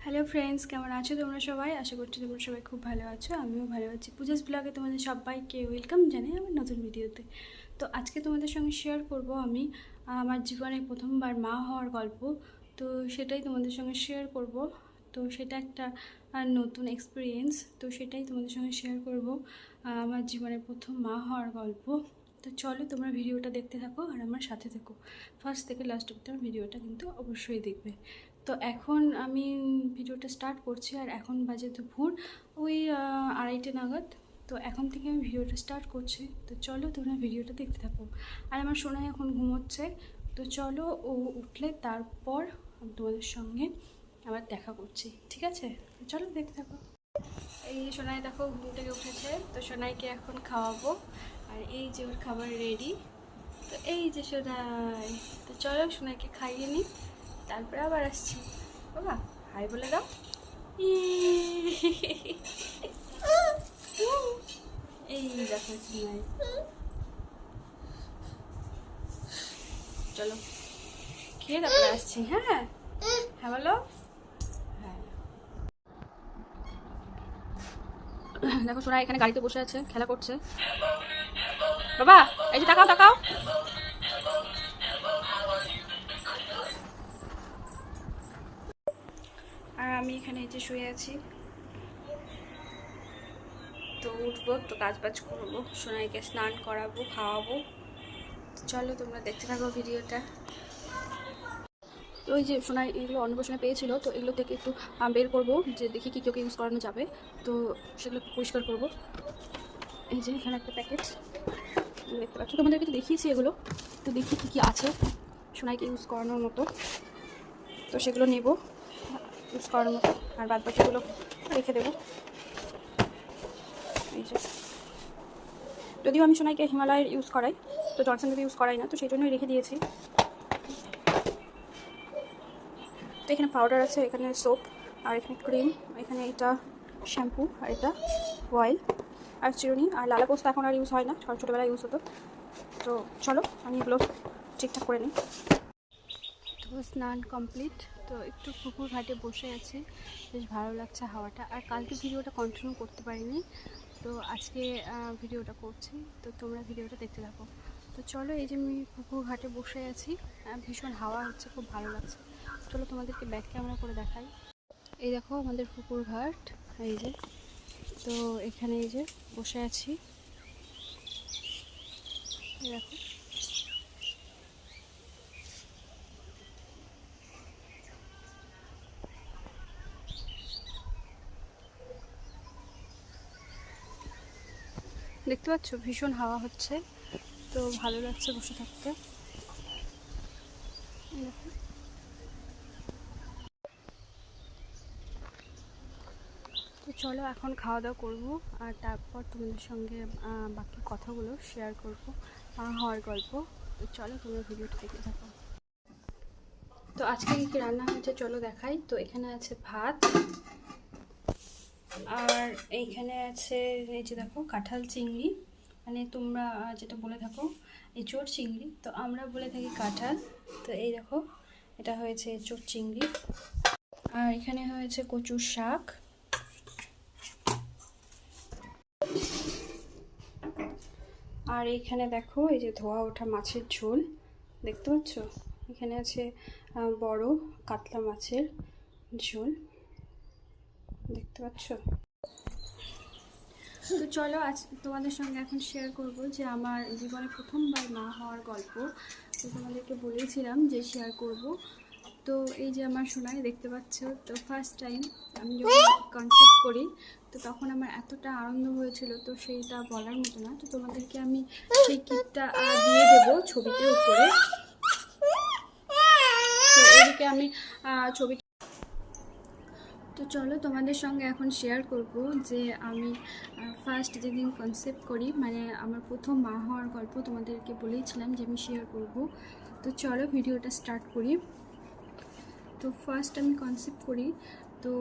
Hello friends, কেমন আছো তোমরা সবাই? আশা করছি তোমরা সবাই খুব ভালো আছো। আমিও ভালো আছি। পূজাস ব্লগে তোমাদের সবাইকে ওয়েলকাম জানাই আমার নতুন ভিডিওতে। তো আজকে তোমাদের সঙ্গে শেয়ার করব আমি আমার জীবনে প্রথমবার মা হওয়ার গল্প। তো সেটাই তোমাদের সঙ্গে শেয়ার করব। তো সেটা একটা নতুন এক্সপিরিয়েন্স, তো সেটাই তোমাদের সঙ্গে শেয়ার করব, আমার জীবনের প্রথম মা হওয়ার গল্প। তো চলো তোমরা ভিডিওটা দেখতে থাকো আর আমার সাথে থেকো। ফার্স্ট থেকে লাস্ট অব্দি আমার ভিডিওটা কিন্তু অবশ্যই দেখবে। তো এখন আমি ভিডিওটা স্টার্ট করছি আর এখন বাজে দুপুর ওই 2:30 নাগাদ। তো এখন থেকে আমি ভিডিওটা স্টার্ট করছি। তো চলো তোমরা ভিডিওটা দেখতে থাকো। আর আমার সোনাই এখন ঘুমোচ্ছে। তো চলো ও উঠলে তারপর আমি তোমাদের সঙ্গে আবার দেখা করছি, ঠিক আছে? তো চলো দেখতে থাকো। এই যে সোনাই দেখো ঘুম থেকে উঠেছে, তো সোনাইকে এখন খাওয়াবো। আর এই যে ওর খাবার রেডি। তো এই যে সোনাই, তো চলো সোনাইকে খাইয়ে নিই, তারপরে আবার আসছি। বাবা হাই বলে দাও। এই দেখো সোনাই, চলো খেয়ে তারপরে আসছি। হ্যাঁ হ্যাঁ বলো। হ্যাঁ দেখো সোনাই এখানে গাড়িতে বসে আছে, খেলা করছে। বাবা এই যে তাকাও তাকাও। আর আমি এখানে এই যে শুয়ে আছি। তো উঠবো, তো কাজ বাজ করবো, সোনাইকে স্নান করাবো, খাওয়াবো। চলো তোমরা দেখতে থাকো ভিডিওটা। তো ওই যে সোনাই এগুলো অন্নপ্রাশনে পেয়েছিল, তো এগুলো থেকে একটু বের করবো, যে দেখি কী কেউ ইউজ করানো যাবে। তো সেগুলো পরিষ্কার করবো। এই যে এখানে একটা প্যাকেট দেখতে পাচ্ছ, তোমাদেরকে তো দেখিয়েছি এগুলো। তো দেখি কী কী আছে সোনাইকে ইউজ করানোর মতো। তো সেগুলো নেব ইউজ করানোর মতো, আর বাদ বাকিগুলো রেখে দেবো। এই যে যদিও আমি সোনাইকে হিমালয়ের ইউজ করাই, তো জনসন বেবি ইউজ করাই না, তো সেই জন্যই রেখে দিয়েছি। তো এখানে পাউডার আছে, এখানে সোপ, আর এখানে ক্রিম, এখানে এটা শ্যাম্পু, আর এটা অয়েল, আর চিরুনি, আর লালা পোস্ত এখন আর ইউজ হয় না, ছোটোবেলায় ইউজ হতো। তো চলো আমি এগুলো ঠিকঠাক করে নিই। তো স্নান কমপ্লিট। তো একটু পুকুর ঘাটে বসে আছি, বেশ ভালো লাগছে হাওয়াটা। আর কালকে ভিডিওটা কন্টিনিউ করতে পারিনি, তো আজকে ভিডিওটা করছি। তো তোমরা ভিডিওটা দেখতে থাকো। তো চলো এই যে আমি পুকুর ঘাটে বসে আছি, ভীষণ হাওয়া হচ্ছে, খুব ভালো লাগছে। চলো তোমাদেরকে ব্যাক ক্যামেরা করে দেখাই। এই দেখো আমাদের পুকুর ঘাট, এই যে। তো এখানে এই যে বসে আছি, এই দেখো। দেখতে পাচ্ছ ভীষণ হাওয়া হচ্ছে, তো ভালো লাগছে বসে থাকতে। তো চলো এখন খাওয়া দাওয়া করবো, আর তারপর তোমাদের সঙ্গে বাকি কথাগুলো শেয়ার করবো, হওয়ার গল্প। তো চলো তোমরা ভিডিওটা দেখতে থাকো। তো আজকে কী রান্না হয়েছে চলো দেখাই। তো এখানে আছে ভাত, আর এইখানে আছে এই যে দেখো কাঁঠাল চিংড়ি, মানে তোমরা যেটা বলে থাকো এঁচোড় চিংড়ি, তো আমরা বলে থাকি কাঁঠাল। তো এই দেখো এটা হয়েছে এঁচোড় চিংড়ি। আর এখানে হয়েছে কচুর শাক। আর এইখানে দেখো এই যে ধোয়া ওঠা মাছের ঝোল দেখতে পাচ্ছ। এখানে আছে বড় কাতলা মাছের ঝোল দেখতে পাচ্ছ। তো চলো আজ তোমাদের সঙ্গে এখন শেয়ার করব যে আমার জীবনে প্রথমবার মা হওয়ার গল্প। তো তোমাদেরকে বলেছিলাম যে শেয়ার করব। তো এই যে আমার সোনাই দেখতে পাচ্ছ, তো ফার্স্ট টাইম আমি যখন কনসেপ্ট করি, তো তখন আমার এতটা আনন্দ হয়েছিল, তো সেইটা বলার মতো না। তো তোমাদেরকে আমি সেই ক্লিপটা দিয়ে দেবো ছবিতে উপরে। তো এদিকে আমি ছবি। তো চলো তোমাদের সঙ্গে এখন শেয়ার করব যে আমি ফার্স্ট যেদিন কনসেপ্ট করি, মানে আমার প্রথম মা হওয়ার গল্প তোমাদেরকে বলেইছিলাম যে আমি শেয়ার করব। তো চলো ভিডিওটা স্টার্ট করি। তো ফার্স্ট আমি কনসেপ্ট করি তো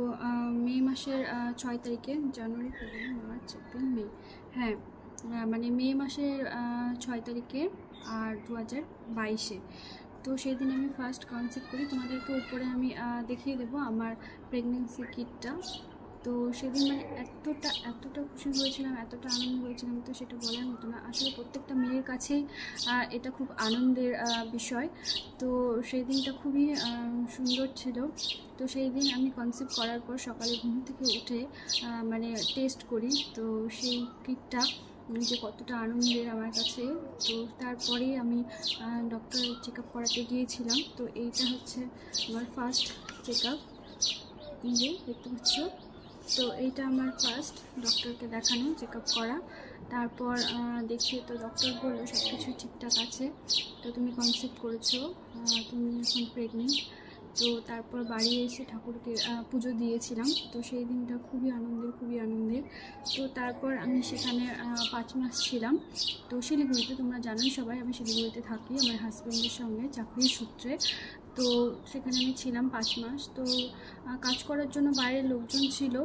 মে মাসের 6 তারিখে, জানুয়ারি ফেব্রুয়ারি মার্চ এপ্রিল মে, হ্যাঁ মানে মে মাসের 6 তারিখে আর 2022-এ। তো সেই দিন আমি ফার্স্ট কনসিভ করি। তোমাদেরকে উপরে আমি দেখিয়ে দেবো আমার প্রেগনেন্সি কিটটা। তো সেদিন মানে এতটা খুশি হয়েছিলাম, এতটা আনন্দ হয়েছিলাম, তো সেটা বলার মতো না। আসলে প্রত্যেকটা মেয়ের কাছেই এটা খুব আনন্দের বিষয়। তো সেই দিনটা খুবই সুন্দর ছিল। তো সেই দিন আমি কনসিভ করার পর সকালে ঘুম থেকে উঠে মানে টেস্ট করি। তো সেই কিটটা যে কতটা আনন্দের আমার কাছে। তো তারপরেই আমি ডক্টর চেক আপ করাতে গিয়েছিলাম। তো এইটা হচ্ছে আমার ফার্স্ট চেক আপ, নিজে দেখতে পাচ্ছ। তো এইটা আমার ফার্স্ট ডক্টরকে দেখানো, চেক আপ করা। তারপর দেখিয়ে তো ডক্টর বললো সব কিছু ঠিকঠাক আছে, তো তুমি কনসিভ করেছো, তুমি এখন প্রেগনেন্ট। তো তারপর বাড়ি এসে ঠাকুরকে পুজো দিয়েছিলাম। তো সেই দিনটা খুবই আনন্দের। তো তারপর আমি সেখানে 5 মাস ছিলাম। তো শিলিগুড়িতে, তোমরা জানোই সবাই আমি শিলিগুড়িতে থাকি আমার হাজব্যান্ডের সঙ্গে চাকরির সূত্রে। তো সেখানে আমি ছিলাম 5 মাস। তো কাজ করার জন্য বাইরের লোকজন ছিল,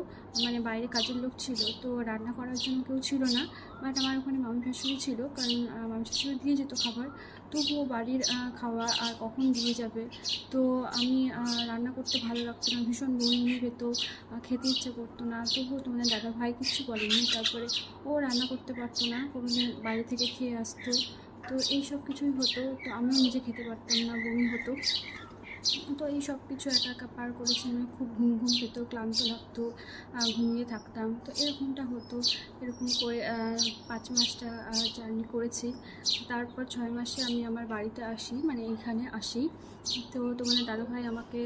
মানে বাইরে কাজের লোক ছিল, তো রান্না করার জন্য কেউ ছিল না। বাট আমার ওখানে মামি শাশুড়ি ছিল, কারণ মামি শাশুড়ি দিয়ে যেত খাবার। তবুও বাড়ির খাওয়া আর কখন দিয়ে যাবে। তো আমি রান্না করতে ভালো লাগতো না, ভীষণ বমি পেতো, খেতে ইচ্ছে করতো না। তবুও তোমাদের দাদা ভাই কিচ্ছু বলেনি। তারপরে ও রান্না করতে পারতো না, কোনোদিন বাইরে থেকে খেয়ে আসতো। তো এই সব কিছুই হতো। তো আমিও নিজে খেতে পারতাম না, বমি হতো। তো এই সব কিছু একা পার করেছি আমি। খুব ঘুম পেত, ক্লান্ত লাগতো, ঘুমিয়ে থাকতাম। তো এরকমটা হতো। এরকম করে 5 মাসটা জার্নি করেছি। তারপর 6 মাসে আমি আমার বাড়িতে আসি, মানে এইখানে আসি। তো তোমাদের দাদাভাই আমাকে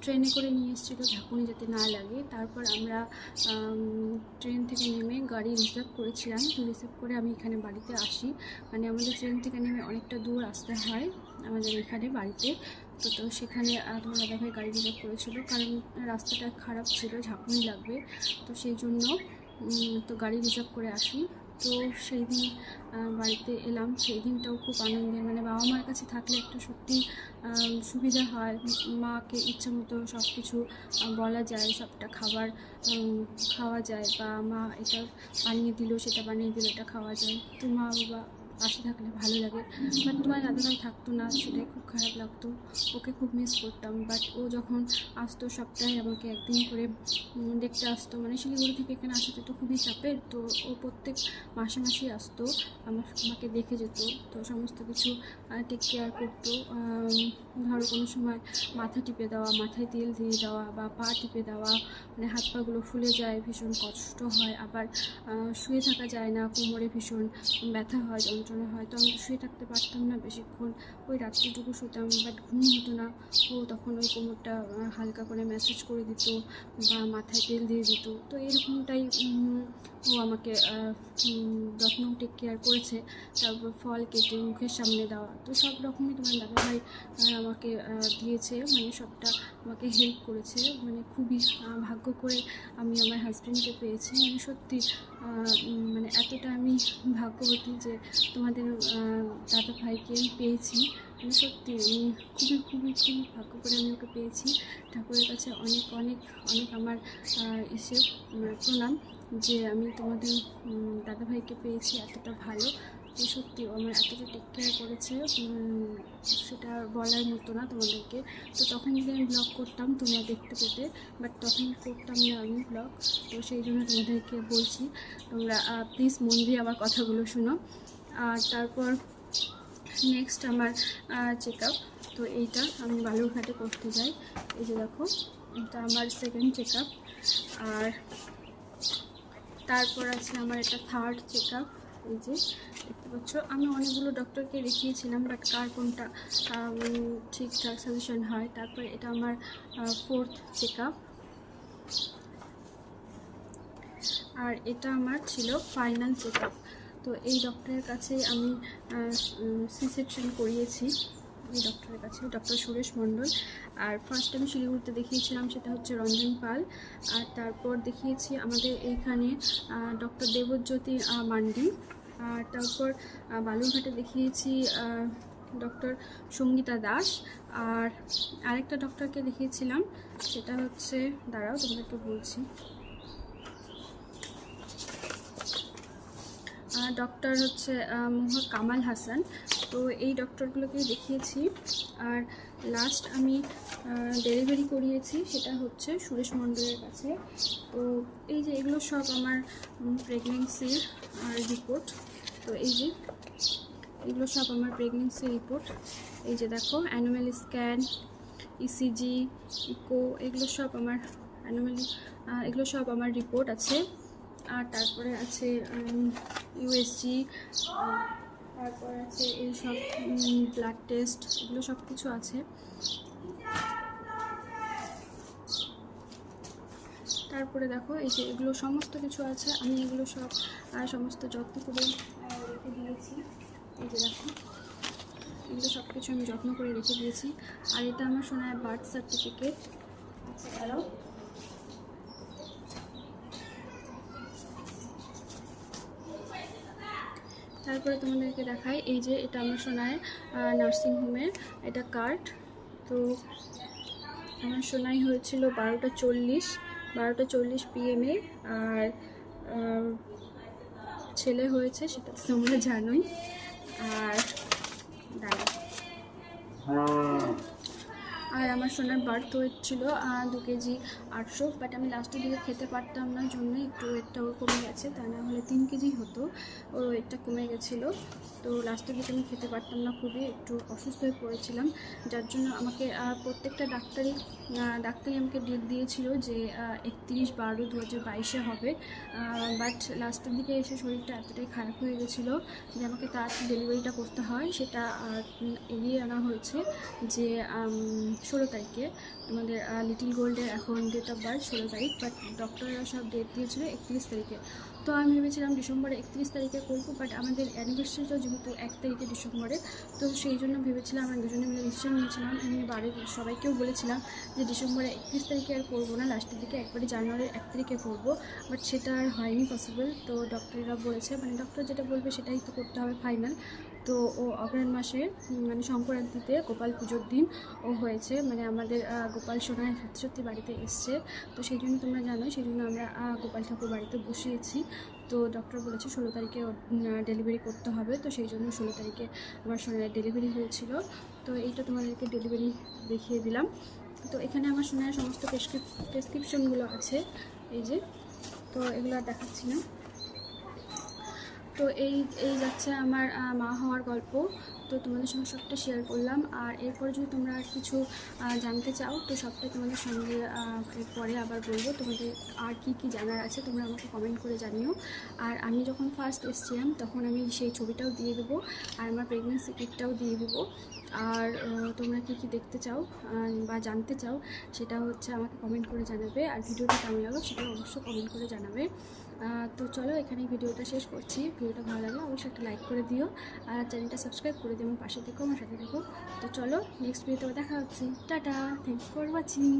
ট্রেনে করে নিয়ে এসেছিলো ঝাঁকুনি যাতে না লাগে। তারপর আমরা ট্রেন থেকে নেমে গাড়ি রিজার্ভ করেছিলাম। তো রিজার্ভ করে আমি এখানে বাড়িতে আসি। মানে আমাদের ট্রেন থেকে নেমে অনেকটা দূর আসতে হয় আমাদের এখানে বাড়িতে। তো সেখানে তোমার দাদাভাই গাড়ি রিজার্ভ করেছিল, কারণ রাস্তাটা খারাপ ছিল, ঝাঁকুনি লাগবে। তো সেই জন্য তো গাড়ি রিজার্ভ করে আসি। তো সেই দিন বাড়িতে এলাম। সেই দিনটাও খুব আনন্দের, মানে বাবা মার কাছে থাকলে একটা সত্যি সুবিধা হয়। মাকে ইচ্ছা মতো সব কিছু বলা যায়, সবটা খাবার খাওয়া যায়, বা মা এটা বানিয়ে দিল, সেটা বানিয়ে দিল, এটা খাওয়া যায়। তো মা বাবা পাশে থাকলে ভালো লাগে। বাট তোমার দাদাভাই থাকতো না, সেটাই খুব খারাপ লাগতো। ওকে খুব মিস করতাম। বাট ও যখন আসতো সপ্তাহে আমাকে একদিন করে দেখতে আসতো, মানে শিলিগুড়ি থেকে এখানে আসাতে তো খুবই চাপের। তো ও প্রত্যেক মাসে আসতো, আমাকে দেখে যেত। তো সমস্ত কিছু টেক কেয়ার করতো। ধরো কোনো সময় মাথা টিপে দেওয়া, মাথায় তেল দিয়ে দেওয়া, বা পা টিপে দেওয়া, মানে হাত পাগুলো ফুলে যায়, ভীষণ কষ্ট হয়। আবার শুয়ে থাকা যায় না, কোমরে ভীষণ ব্যথা হয়, যন্ত্রণা হয়। তো আমি তো শুয়ে থাকতে পারতাম না বেশিক্ষণ, ওই রাত্রিটুকু শুতাম। বাট ঘুম হতো না। ও তখন ওই কোমরটা হালকা করে ম্যাসাজ করে দিত, বা মাথায় তেল দিয়ে দিত। তো এরকমটাই ও আমাকে যত্ন টেক কেয়ার করেছে। তারপর ফল কেটে মুখের সামনে দেওয়া, তো সব রকমই তোমার দাদাভাই আমাকে দিয়েছে, মানে সবটা আমাকে হেল্প করেছে। মানে খুবই ভাগ্য করে আমি আমার হাজব্যান্ডকে পেয়েছি। মানে সত্যি মানে এতটা আমি ভাগ্যবতী যে তোমাদের দাদাভাইকে পেয়েছি। মানে সত্যি আমি খুবই ভাগ্য করে আমি ওকে পেয়েছি। ঠাকুরের কাছে অনেক আমার এসে প্রণাম যে আমি তোমাদের দাদাভাইকে পেয়েছি এতটা ভালো। তো সত্যি আমার এতটা টেক কেয়ার করেছে, সেটা বলার মতো না তোমাদেরকে। তো তখন যদি আমি ব্লগ করতাম তোমরা দেখতে পেতে, বাট তখন করতাম না আমি ব্লগ। তো সেই জন্য তোমাদেরকে বলছি, তোমরা প্লিজ মন দিয়ে আমার কথাগুলো শুনো। আর তারপর নেক্সট আমার চেক আপ। তো এইটা আমি বালুরঘাটে করতে যাই। এই যে দেখো, এটা আমার সেকেন্ড চেক আপ। আর তারপর আছে আমার এটা থার্ড চেক আপ। এই যে দেখতে পাচ্ছ, আমি অনেকগুলো ডক্টরকে দেখিয়েছিলাম, বাট কার কোনটা ঠিকঠাক সাজেশন হয়। তারপর এটা আমার ফোর্থ চেক আপ। আর এটা আমার ছিল ফাইনাল চেক আপ। তো এই ডক্টরের কাছে আমি সি সেকশন করিয়েছি, এই ডক্টরের কাছে, ডক্টর সুরেশ মণ্ডল। আর ফার্স্ট আমি শিলিগুড়িতে দেখিয়েছিলাম, সেটা হচ্ছে রঞ্জন পাল। আর তারপর দেখিয়েছি আমাদের এইখানে ডক্টর দেবজ্যোতি মান্ডি। আর তারপর বালুরঘাটে দেখিয়েছি ডক্টর সঙ্গীতা দাস। আর আরেকটা ডক্টরকে দেখিয়েছিলাম, সেটা হচ্ছে, দাঁড়াও তোমাদেরকে বলছি, ডক্টর হচ্ছে কামাল হাসান। তো এই ডক্টরগুলোকেই দেখিয়েছি। আর লাস্ট আমি ডেলিভারি করিয়েছি সেটা হচ্ছে সুরেশ মণ্ডলের কাছে। তো এই যে এগুলো সব আমার প্রেগনেন্সির রিপোর্ট। তো এই যে এগুলো সব আমার প্রেগনেন্সি রিপোর্ট। এই যে দেখো অ্যানুয়াল স্ক্যান, ইসিজি, ইকো, এগুলো সব আমার এগুলো সব আমার রিপোর্ট আছে। আর তারপরে আছে ইউএসজি, তারপর আছে এই সব ব্লাড টেস্ট, এগুলো সব কিছু আছে। তারপরে দেখো এই যে এগুলো সমস্ত কিছু আছে, আমি এগুলো সব সমস্ত যত্ন করে রেখে দিয়েছি। এই যে দেখো এগুলো সব কিছু আমি যত্ন করে রেখে দিয়েছি। আর এটা আমার সোনার বার্থ সার্টিফিকেট। আচ্ছা দাঁড়াও, তারপরে তোমাদেরকে দেখাই, এই যে এটা আমার সোনায় নার্সিংহোমের এটা কার্ড। তো আমার সোনাই হয়েছিল 12:40 PM আর ছেলে হয়েছে, সেটা তোমরা জানোই। আর দাঁড়া, আর আমার সোনার বার্থ ওয়েট ছিল 2 কেজি 800, বাট আমি লাস্টের দিকে খেতে পারতাম না জন্য একটু ওয়েটটা ওর কমে গেছে, তা না হলে 3 কেজি হতো। ওর ওয়েটটা কমে গেছিলো, তো লাস্টের দিকে আমি খেতে পারতাম না, খুবই একটু অসুস্থ হয়ে পড়েছিলাম, যার জন্য আমাকে প্রত্যেকটা ডাক্তারই আমাকে ডেট দিয়েছিল যে 31/12/2022 হবে। বাট লাস্টের দিকে এসে শরীরটা এতটাই খারাপ হয়ে গেছিলো যে আমাকে তাড়াতাড়ি ডেলিভারিটা করতে হয়, সেটা এগিয়ে আনা হয়েছে যে 16 তারিখে। আমাদের লিটিল গোল্ডের এখন ডেট অফ বার্থ 16 তারিখ, বাট ডক্টররা সব ডেট দিয়েছিল 31 তারিখে। তো আমি ভেবেছিলাম ডিসেম্বরে 31 তারিখে করবো, বাট আমাদের অ্যানিভার্সারিটাও যেহেতু 1 তারিখে ডিসেম্বরে, তো সেই জন্য ভেবেছিলাম, আমরা দুজনে মিলে ডিসিশন নিয়েছিলাম, এমনি বাড়ির সবাইকেও বলেছিলাম যে ডিসেম্বরে 31 তারিখে আর করবো না, লাস্টের দিকে একবারে জানুয়ারির 1 তারিখে করবো। বাট সেটা আর হয়নি পসিবল। তো ডক্টররা বলেছে, মানে ডক্টর যেটা বলবে সেটাই তো করতে হবে ফাইনাল। তো ও অগ্রহায়ণ মাসে মানে সংক্রান্তিতে গোপাল পুজোর দিন ও হয়েছে, মানে আমাদের গোপাল সোনায় সত্যি সত্যি বাড়িতে এসছে। তো সেই জন্য তোমরা জানো, সেই জন্য আমরা গোপাল ঠাকুর বাড়িতে বসিয়েছি। তো ডক্টর বলেছে 16 তারিখে ডেলিভারি করতে হবে, তো সেই জন্য 16 তারিখে আমার সোনার ডেলিভারি হয়েছিল। তো এইটা তোমাদেরকে ডেলিভারি দেখিয়ে দিলাম। তো এখানে আমার সোনার সমস্ত প্রেসক্রিপশনগুলো আছে, এই যে। তো এগুলো আর দেখাচ্ছি না। তো এই যাচ্ছে আমার মা হওয়ার গল্প। তো তোমাদের সঙ্গে সবটা শেয়ার করলাম। আর এরপরে যদি তোমরা আর কিছু জানতে চাও, তো সবটাই তোমাদের সঙ্গে এরপরে আবার বলবো। তোমাদের আর কি কি জানার আছে তোমরা আমাকে কমেন্ট করে জানিও। আর আমি যখন ফার্স্ট এসেছিলাম তখন আমি সেই ছবিটাও দিয়ে দেবো, আর আমার প্রেগনেন্সি কিটটাও দিয়ে দেবো। আর তোমরা কি কি দেখতে চাও বা জানতে চাও সেটা হচ্ছে আমাকে কমেন্ট করে জানাবে। আর ভিডিওটা কেমন লাগলো সেটা অবশ্যই কমেন্ট করে জানাবে। তো চলো এখানেই ভিডিওটা শেষ করছি। ভিডিওটা ভালো লাগলে অবশ্যই একটা লাইক করে দিও, আর চ্যানেলটা সাবস্ক্রাইব করে দিও, আমার পাশে থেকো, আমার সাথে থেকো। তো চলো নেক্সট ভিডিওতে দেখা হচ্ছে। Tata, thanks for watching.